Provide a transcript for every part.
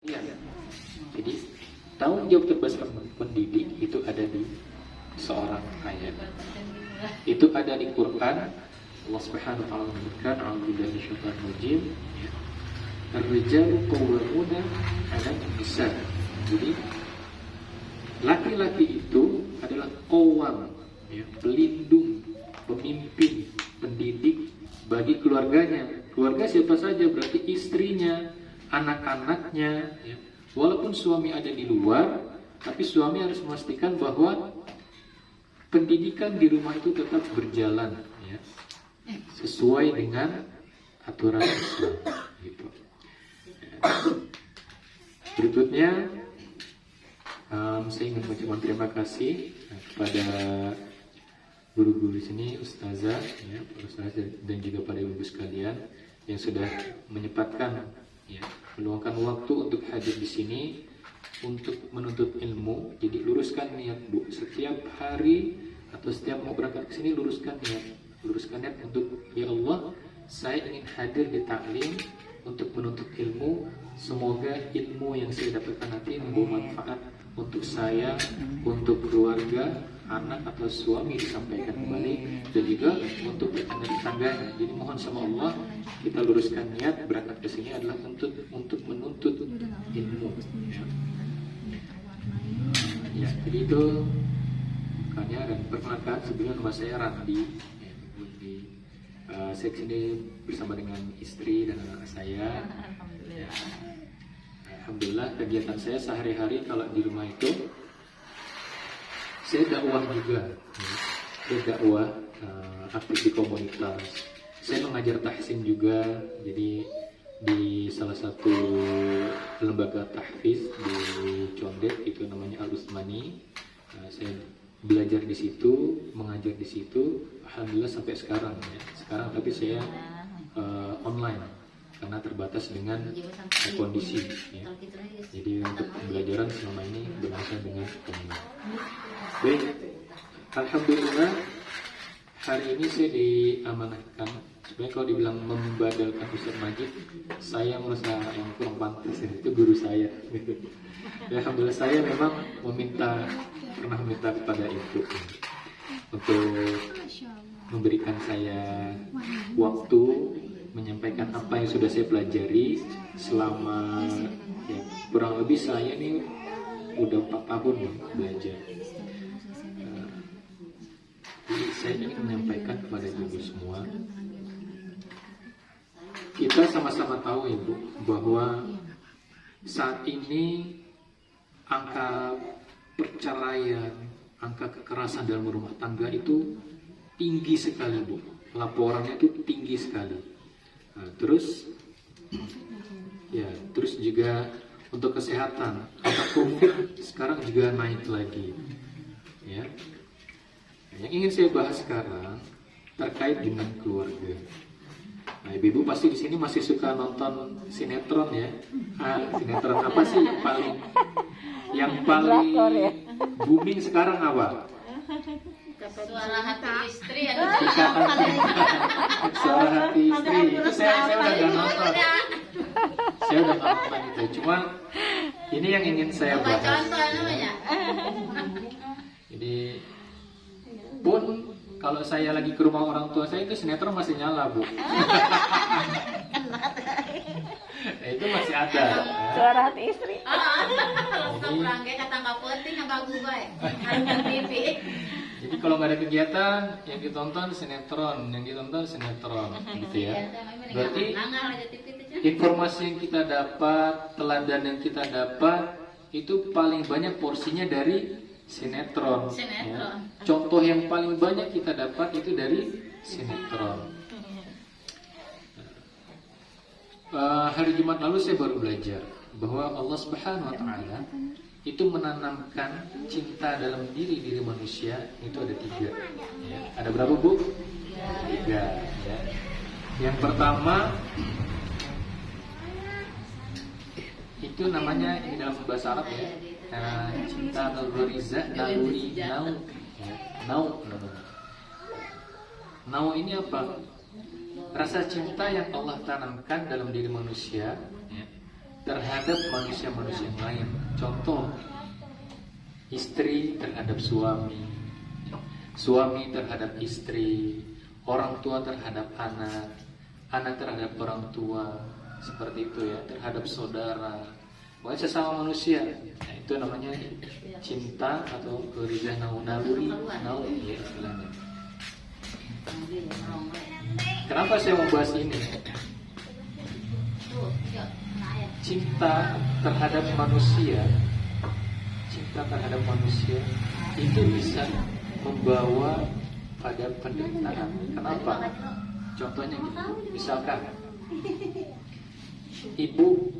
Iya. Jadi tanggung jawab terbesar pendidik itu ada di seorang ayah. Itu ada di Quran. Allah Subhanahu wa taala menyebutkan a'udzubillahi minasyaitonir rajim. Ar-rijalu qawwamuna 'ala an-nisa. Jadi laki-laki itu adalah qawwam, ya, pelindung, pemimpin, pendidik bagi keluarganya. Keluarga siapa saja, berarti istrinya, anak-anaknya, ya. Walaupun suami ada di luar, tapi suami harus memastikan bahwa pendidikan di rumah itu tetap berjalan, ya, sesuai dengan aturan Islam, gitu. Ya. Berikutnya, saya ingin mengucapkan terima kasih kepada guru-guru di sini, ustazah, ya, ustazah dan juga pada ibu sekalian yang sudah menyempatkan, ya, meluangkan waktu untuk hadir di sini untuk menuntut ilmu. Jadi luruskan niat, Bu, setiap hari atau setiap mau berangkat ke sini luruskan niat untuk, ya Allah, saya ingin hadir di taklim untuk menuntut ilmu. Semoga ilmu yang saya dapatkan nanti membawa manfaat untuk saya, untuk keluarga, anak atau suami disampaikan kembali, dan juga untuk tetangga-tetangganya. Jadi mohon sama Allah kita luruskan niat berangkat ke sini adalah untuk menuntut ilmu. Ya, jadi itu makanya, dan perkenalkan sebelumnya nama saya Randi. Saya sini bersama dengan istri dan anak saya. Ya. Alhamdulillah kegiatan saya sehari-hari kalau di rumah itu saya dakwah juga, ya. Saya dakwah, aktif di komunitas. Saya mengajar tahsin juga, jadi di salah satu lembaga tahfiz di Condet itu namanya Al-Usmani. Saya belajar di situ, mengajar di situ. Alhamdulillah sampai sekarang, ya. Sekarang tapi saya online karena terbatas dengan kondisi, ya. Jadi untuk pembelajaran selama ini berlangsung dengan online. Baik, alhamdulillah hari ini saya diamanahkan. Sebenarnya kalau dibilang membadalkan Ustaz Majid, saya merasa yang kurang pantas, itu guru saya. Ya, alhamdulillah saya memang pernah meminta kepada Ibu untuk memberikan saya waktu menyampaikan apa yang sudah saya pelajari selama, ya, kurang lebih saya ini udah 4 tahun belajar. Jadi saya ingin menyampaikan kepada ibu semua, kita sama-sama tahu, Ibu, bahwa saat ini angka perceraian, angka kekerasan dalam rumah tangga itu tinggi sekali, Bu. Laporannya itu tinggi sekali. Nah, terus juga untuk kesehatan, angka COVID sekarang juga naik lagi, ya. Yang ingin saya bahas sekarang terkait dengan keluarga. Nah, ibu-ibu pasti di sini masih suka nonton sinetron, ya. Sinetron apa sih yang paling booming sekarang apa? Suara hati istri atau Suara hati istri. Itu saya udah gak nonton. Saya udah gak nonton itu. Cuma ini yang ingin saya bahas. contoh namanya. Jadi pun kalau saya lagi ke rumah orang tua saya itu sinetron masih nyala, Bu. Nah, itu masih ada. Suara hati istri. Kalau perangkai kata nggak penting yang bagus baik. TV. Jadi kalau nggak ada kegiatan, yang ditonton sinetron, gitu ya. Berarti informasi yang kita dapat, teladan yang kita dapat itu paling banyak porsinya dari sinetron. Ya. Contoh yang paling banyak kita dapat itu dari sinetron. Hari Jumat lalu saya baru belajar bahwa Allah Subhanahu wa taala itu menanamkan cinta dalam diri manusia itu ada 3, ya. Ada berapa, Bu? 3, ya. Yang pertama itu namanya, ini dalam bahasa Arab, ya, cinta naluri nau ini apa? Rasa cinta yang Allah tanamkan dalam diri manusia, ya, terhadap manusia-manusia yang lain. Contoh, istri terhadap suami, suami terhadap istri, orang tua terhadap anak, anak terhadap orang tua, seperti itu ya, terhadap saudara, pokoknya sesama manusia. Nah, itu namanya cinta atau rizah naluri ya istilahnya. Kenapa saya membahas ini? Cinta terhadap manusia, cinta terhadap manusia itu bisa membawa pada penderitaan. Kenapa? Contohnya gitu, misalkan ibu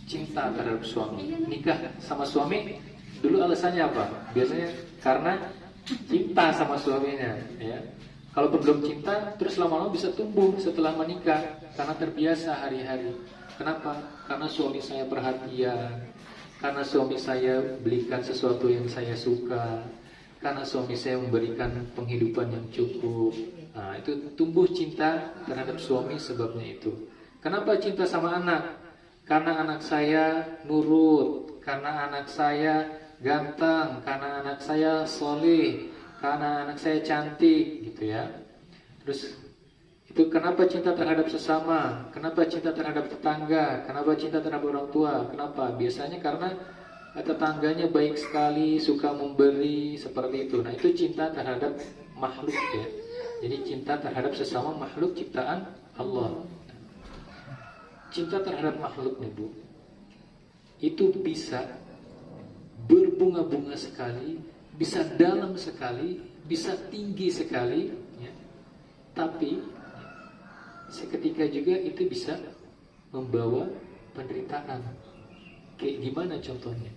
cinta terhadap suami, nikah sama suami, dulu alasannya apa? Biasanya karena cinta sama suaminya, ya. Kalau belum cinta, terus lama-lama bisa tumbuh setelah menikah karena terbiasa hari-hari. Kenapa? Karena suami saya perhatian, karena suami saya belikan sesuatu yang saya suka, karena suami saya memberikan penghidupan yang cukup. Nah, itu tumbuh cinta terhadap suami sebabnya itu. Kenapa cinta sama anak? Karena anak saya nurut, karena anak saya ganteng, karena anak saya soleh, karena anak saya cantik, gitu ya. Terus itu kenapa cinta terhadap sesama? Kenapa cinta terhadap tetangga? Kenapa cinta terhadap orang tua? Kenapa? Biasanya karena tetangganya baik sekali, suka memberi, seperti itu. Nah, itu cinta terhadap makhluk ya. Jadi cinta terhadap sesama makhluk ciptaan Allah. Cinta terhadap makhluk nih Bu, itu bisa berbunga-bunga sekali, bisa dalam sekali, bisa tinggi sekali ya. Tapi seketika juga itu bisa membawa penderitaan. Kayak gimana contohnya?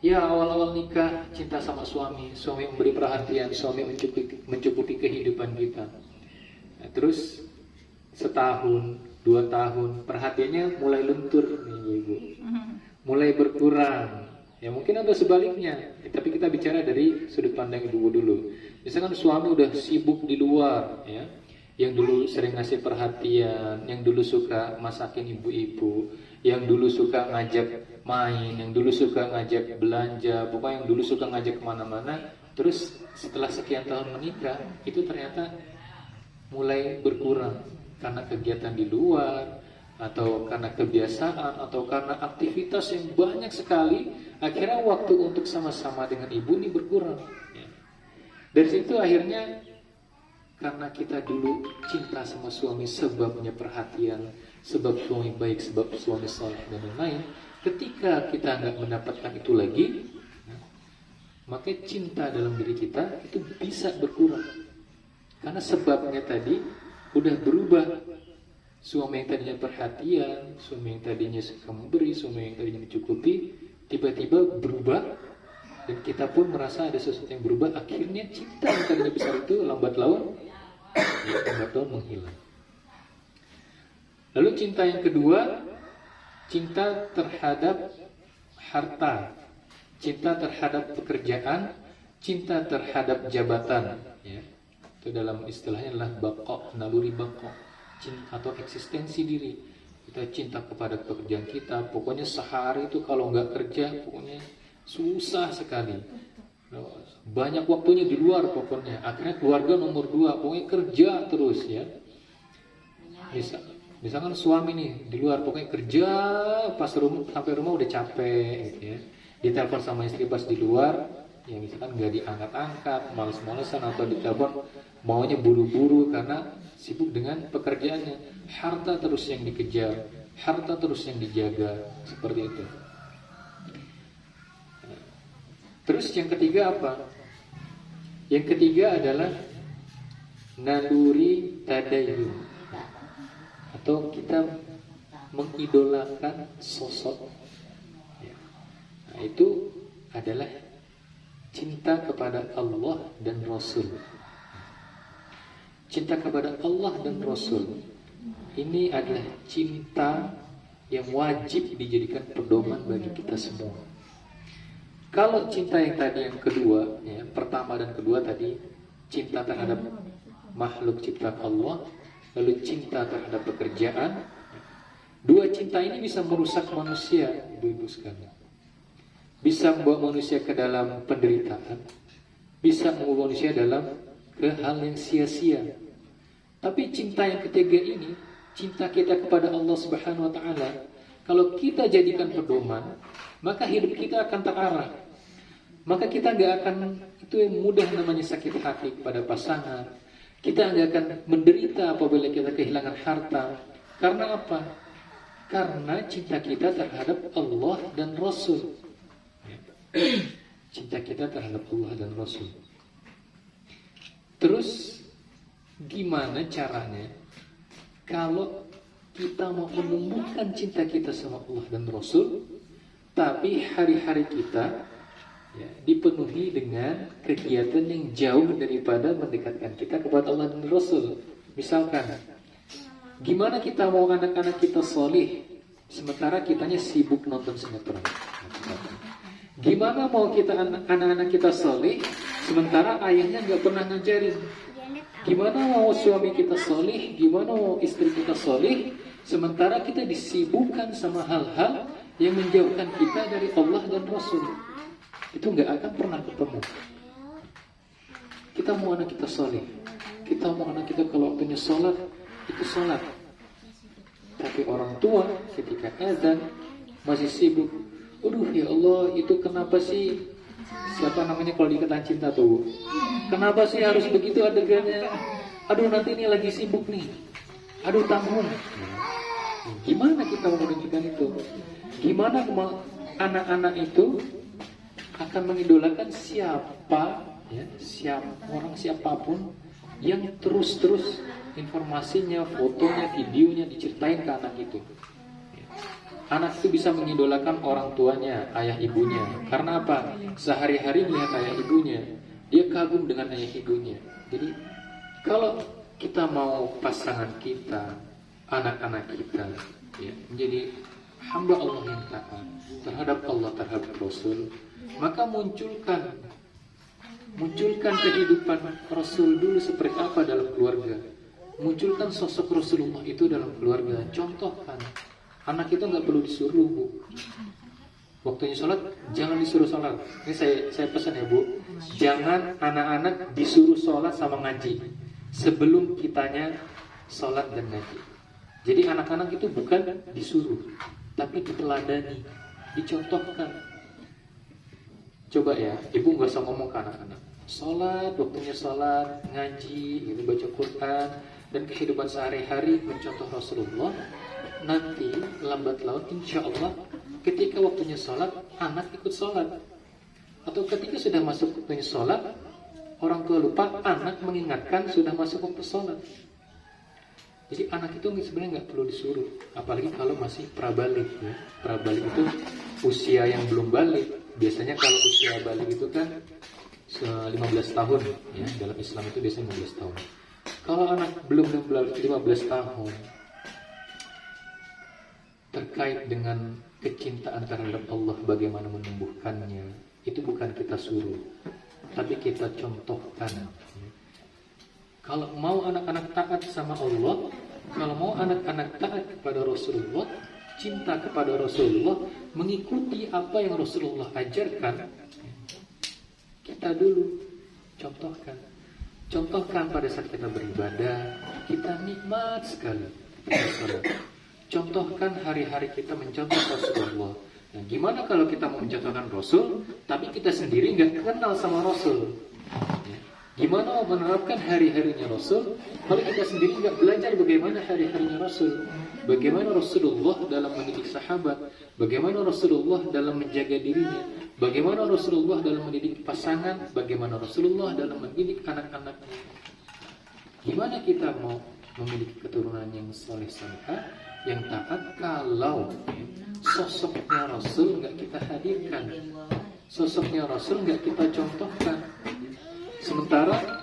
Ya, awal-awal nikah cinta sama suami, suami memberi perhatian, suami mencukupi kehidupan kita. Nah, terus setahun, 2 tahun, perhatiannya mulai luntur nih Ibu, mulai berkurang. Ya mungkin atau sebaliknya, tapi kita bicara dari sudut pandang Ibu dulu. Misalkan suami udah sibuk di luar, ya, yang dulu sering ngasih perhatian, yang dulu suka masakin ibu-ibu, yang dulu suka ngajak main, yang dulu suka ngajak belanja, pokoknya yang dulu suka ngajak kemana-mana. Terus setelah sekian tahun menikah, itu ternyata mulai berkurang karena kegiatan di luar, atau karena kebiasaan, atau karena aktivitas yang banyak sekali. Akhirnya waktu untuk sama-sama dengan ibu ini berkurang ya. Dari situ akhirnya karena kita dulu cinta sama suami, sebabnya perhatian, sebab suami baik, sebab suami saleh dan lain-lain. Ketika kita nggak mendapatkan itu lagi, maka cinta dalam diri kita itu bisa berkurang. Karena sebabnya tadi udah berubah. Suami yang tadinya perhatian, suami yang tadinya suka memberi, suami yang tadinya dicukupi, tiba-tiba berubah. Dan kita pun merasa ada sesuatu yang berubah. Akhirnya cinta yang tadinya besar itu lambat laun menghilang. Lalu cinta yang kedua, cinta terhadap harta, cinta terhadap pekerjaan, cinta terhadap jabatan ya. Itu dalam istilahnya adalah baqo, naluri baqo, cinta atau eksistensi diri. Kita cinta kepada pekerjaan kita, pokoknya sehari itu kalau nggak kerja pokoknya susah sekali, banyak waktunya di luar pokoknya. Akhirnya keluarga nomor 2, pokoknya kerja terus ya. Misalkan suami nih di luar pokoknya kerja, pas sampai rumah udah capek gitu ya. Ditelepon sama istri pas di luar, ya misalkan nggak diangkat-angkat, males-malesan, atau ditelepon maunya buru-buru karena sibuk dengan pekerjaannya. Harta terus yang dikejar, harta terus yang dijaga, seperti itu. Terus yang ketiga apa? Yang ketiga adalah naluri tadayyun, atau kita mengidolakan sosok. Nah, itu adalah cinta kepada Allah dan Rasul. Cinta kepada Allah dan Rasul ini adalah cinta yang wajib dijadikan pedoman bagi kita semua. Kalau cinta yang tadi yang kedua, ya, pertama dan kedua tadi, cinta terhadap makhluk ciptaan Allah, lalu cinta terhadap pekerjaan, Dua cinta ini bisa merusak manusia, ibu-ibu sekalian. Bisa membawa manusia ke dalam penderitaan, bisa membawa manusia dalam ke hal yang sia-sia. Tapi cinta yang ketiga ini, cinta kita kepada Allah Subhanahu wa taala, kalau kita jadikan pedoman, maka hidup kita akan terarah. Maka kita nggak akan, itu yang mudah namanya sakit hati kepada pasangan. Kita nggak akan menderita apabila kita kehilangan harta. Karena apa? Karena cinta kita terhadap Allah dan Rasul. Cinta kita terhadap Allah dan Rasul. Terus gimana caranya kalau kita mau menumbuhkan cinta kita sama Allah dan Rasul, tapi hari-hari kita dipenuhi dengan kegiatan yang jauh daripada mendekatkan kita kepada Allah dan Rasul. Misalkan, gimana kita mau anak-anak kita solih sementara kitanya sibuk nonton sinetron? Gimana mau kita anak-anak kita solih sementara ayahnya nggak pernah ngajarin? Gimana mau suami kita solih, gimana mau istri kita solih sementara kita disibukkan sama hal-hal yang menjauhkan kita dari Allah dan Rasul? Itu nggak akan pernah ketemu. Kita mau anak kita soleh, kita mau anak kita kalau waktunya sholat itu sholat. Tapi orang tua ketika azan masih sibuk. Aduh ya Allah, itu kenapa sih, siapa namanya kalau dikatakan cinta tuh, kenapa sih harus begitu adegannya? Aduh nanti ini lagi sibuk nih, aduh tanggung. Gimana kita mau menunjukkan itu? Gimana anak-anak itu akan mengidolakan siapa, orang siapapun yang terus-terus informasinya, fotonya, videonya diceritain ke anak itu. Anak itu bisa mengidolakan orang tuanya, ayah ibunya. Karena apa? Sehari-hari melihat ayah ibunya, dia kagum dengan ayah ibunya. Jadi kalau kita mau pasangan kita, anak-anak kita menjadi hamba Allah yang taat terhadap Allah, terhadap Rasul, maka munculkan kehidupan Rasul dulu seperti apa dalam keluarga. Munculkan sosok Rasulullah itu dalam keluarga. Contohkan, anak itu nggak perlu disuruh, Bu. Waktunya sholat, jangan disuruh sholat. Ini saya pesan ya, Bu. Jangan anak-anak disuruh sholat sama ngaji sebelum kitanya sholat dan ngaji. Jadi anak-anak itu bukan disuruh, tapi diteladani, dicontohkan. Coba ya, ibu nggak usah ngomong ke anak-anak. Sholat, waktunya sholat, ngaji, ini baca Quran, dan kehidupan sehari-hari mencontoh Rasulullah. Nanti lambat laun insya Allah ketika waktunya sholat, anak ikut sholat. Atau ketika sudah masuk waktunya sholat, orang tua lupa, anak mengingatkan sudah masuk waktu sholat. Jadi anak itu sebenarnya nggak perlu disuruh, apalagi kalau masih prabalik. Prabalik itu usia yang belum balik. Biasanya kalau usia balik itu kan 15 tahun, dalam Islam itu biasanya 15 tahun. Kalau anak belum 15 tahun, terkait dengan kecintaan terhadap Allah, bagaimana menumbuhkannya, itu bukan kita suruh, tapi kita contohkan. Kalau mau anak-anak taat sama Allah, kalau mau anak-anak taat kepada Rasulullah, cinta kepada Rasulullah, mengikuti apa yang Rasulullah ajarkan, kita dulu contohkan. Contohkan pada saat kita beribadah, kita nikmat sekali kita sholat. Contohkan hari-hari kita mencontoh Rasulullah. Nah, gimana kalau kita mau mencontohkan Rasul, tapi kita sendiri nggak kenal sama Rasul? Gimana mau menerapkan hari-harinya Rasul, kalau kita sendiri nggak belajar bagaimana hari-harinya Rasul? Bagaimana Rasulullah dalam mendidik sahabat? Bagaimana Rasulullah dalam menjaga dirinya? Bagaimana Rasulullah dalam mendidik pasangan? Bagaimana Rasulullah dalam mendidik anak-anaknya? Gimana kita mau memiliki keturunan yang soleh-solehah, yang taat, kalau sosoknya Rasul nggak kita hadirkan, sosoknya Rasul nggak kita contohkan? Sementara